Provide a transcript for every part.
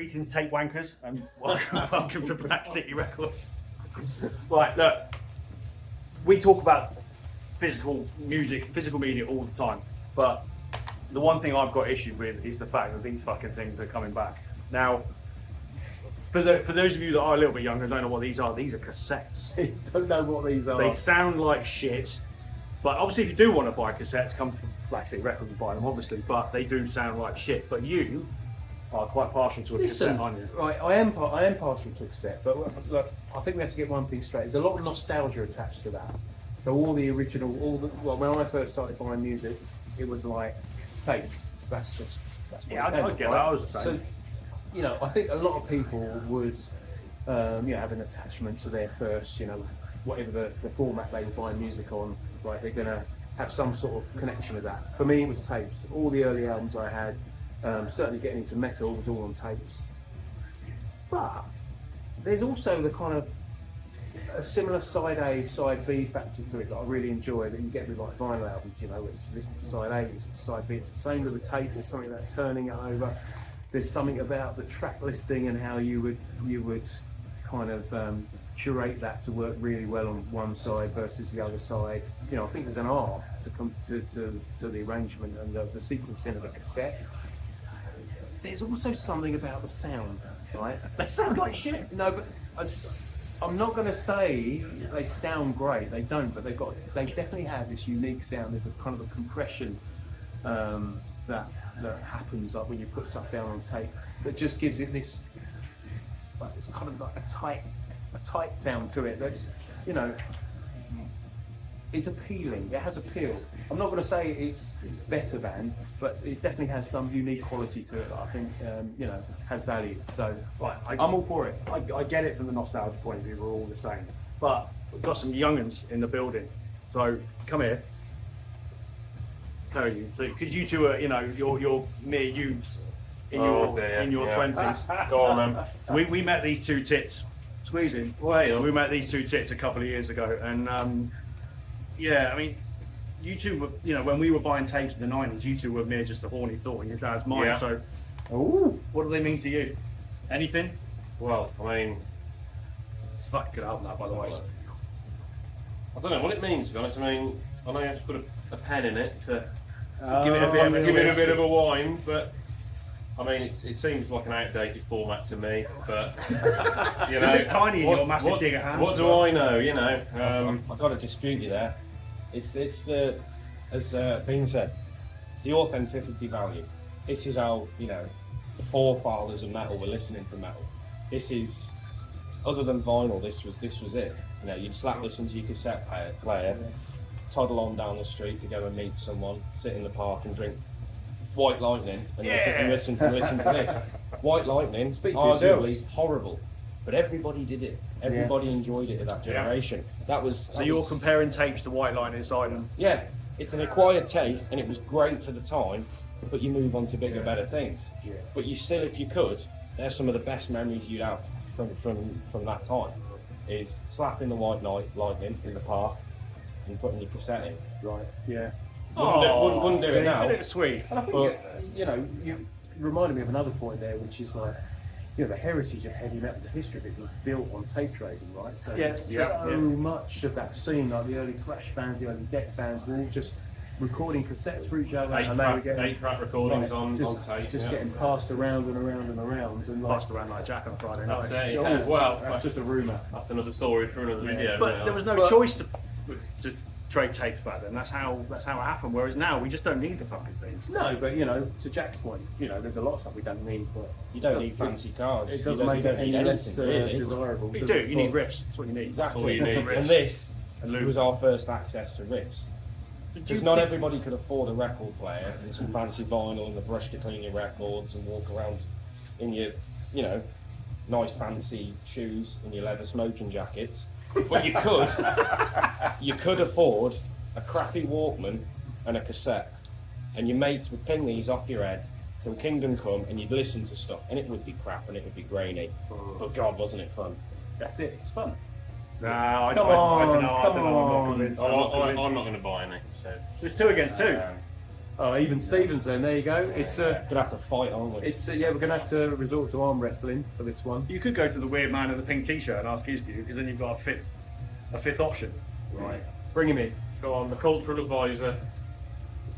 Greetings, tape wankers, and welcome to Black City Records. Right, look, we talk about physical music, physical media all the time, but the one thing I've got issue with is the fact that these fucking things are coming back. Now, for those of you that are a little bit younger and don't know what these are cassettes. Don't know what these are. They sound like shit, but obviously if you do want to buy cassettes, come to Black City Records and buy them, obviously, but they do sound like shit. But you are quite partial to a cassette, aren't you? Right, I am partial to a cassette, but look, I think we have to get one thing straight. There's a lot of nostalgia attached to that. So all the original, when I first started buying music, it was like tape. That's what Yeah, it came I with, get right? that. I was the same. So, I think a lot of people would, have an attachment to their first, whatever the format they were buying music on. Right, they're gonna have some sort of connection with that. For me, it was tapes. All the early albums I had. Certainly getting into metal was all on tapes. But there's also the kind of a similar side A, side B factor to it that I really enjoy that you get with like vinyl albums, it's you listen to side A, listen to side B, it's the same with the tape, there's something about turning it over, there's something about the track listing and how you would kind of curate that to work really well on one side versus the other side. I think there's an art to come to the arrangement and the sequencing of a cassette. There's also something about the sound, right? They sound like shit. No, but I'm not going to say they sound great. They don't, but they definitely have this unique sound. There's a kind of a compression that happens like when you put stuff down on tape that just gives it this, like it's kind of like a tight sound to it. That's is appealing. It has appeal. I'm not going to say it's better than, but it definitely has some unique quality to it that I think has value. So Right, I'm all for it. I get it from the nostalgia point of view. We're all the same, but we've got some young'uns in the building. So come here. How are you? So because you two are, you're mere youths in your 20s. Go on, then. We met these two tits. Squeezing. We met these two tits a couple of years ago, and you two were, when we were buying tapes in the 90s, you two were mere just a horny thought in your dad's mind. Yeah. So, what do they mean to you? Anything? Well, It's a fucking good album, that, by the way. I don't know what it means, to be honest. I know you have to put a pen in it to Give it a bit of a whine, but it seems like an outdated format to me. But tiny in your massive digger hands. What do I know? I've got to dispute you there. It's the, as Bean said, it's the authenticity value. This is how the forefathers of metal were listening to metal. This is, other than vinyl, this was it. You'd slap listen to your cassette player, toddle on down the street to go and meet someone, sit in the park and drink White Lightning and listen to this. White Lightning, arguably horrible, but everybody did it. Everybody enjoyed it in that generation. So you're comparing tapes to White Line inside them? Yeah, it's an acquired taste, and it was great for the time. But you move on to bigger, better things. Yeah. But you still, if you could, there's some of the best memories you'd have from that time. Is slapping the White Lightning in the park and putting your cassette in. Right. Yeah. Wouldn't do it now. It's sweet. And I think you reminded me of another point there, which is like, the heritage of heavy metal, the history of it was built on tape trading, right? So much of that scene, like the early thrash bands, the early death bands, were all just recording cassettes for each other, and they were getting 8-track recordings on tape, just getting passed around and around and around, and passed around like Jack on Friday night. That's it. Well, that's just a rumour. That's another story for another video. But there was no choice to trade tapes back then. That's how it happened. Whereas now we just don't need the fucking things. No, but to Jack's point, there's a lot of stuff we don't need, but you don't need fancy cars. It doesn't make it any less desirable. You do. You need riffs. That's what you need. Exactly. All you need. And this was our first access to riffs. Because not everybody could afford a record player and some fancy vinyl and a brush to clean your records and walk around in your, nice fancy shoes and your leather smoking jackets. But you could afford a crappy Walkman and a cassette. And your mates would ping these off your head till Kingdom Come, and you'd listen to stuff, and it would be crap and it would be grainy. But God, wasn't it fun? That's it. It's fun. No, I don't know. I'm not convinced. I'm not going to buy any. So. There's 2 against 2. Oh, even Stevenson. There you go. It's Gonna have to fight, aren't we? it's yeah. We're gonna have to resort to arm wrestling for this one. You could go to the weird man in the pink t-shirt and ask his view, because then you've got a fifth option. Right. Bring him in. Go on, the cultural advisor.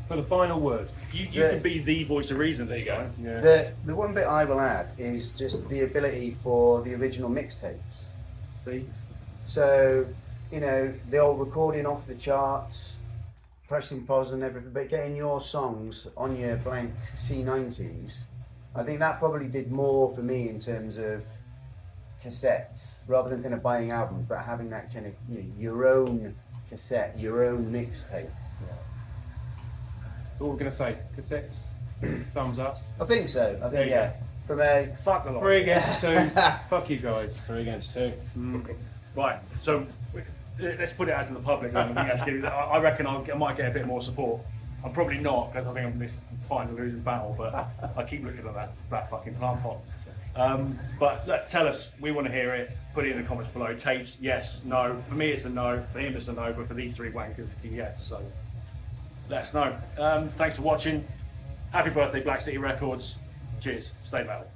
For the final word. You Yeah. could be the voice of reason this time. Yeah. The one bit I will add is just the ability for the original mixtapes. See. So, you know, the old recording off the charts, pressing pause and everything, but getting your songs on your blank C90s, I think that probably did more for me in terms of cassettes, rather than kind of buying albums, but having that kind of, you know, your own cassette, your own mixtape. So what we're gonna say? Cassettes. Thumbs up. I think so. I There think, you yeah. From a Fuck the lot. 3 against 2. Fuck you guys. 3 against 2. Right, so let's put it out to the public. I reckon I might get a bit more support. I'm probably not, because I think I'm fighting a losing battle, but I keep looking at that fucking plant pot. But look, tell us, we want to hear it. Put it in the comments below. Tapes, yes, no. For me, it's a no. For him, it's a no. But for these three wankers, it's a yes. So let us know. Thanks for watching. Happy birthday, Black City Records. Cheers. Stay metal.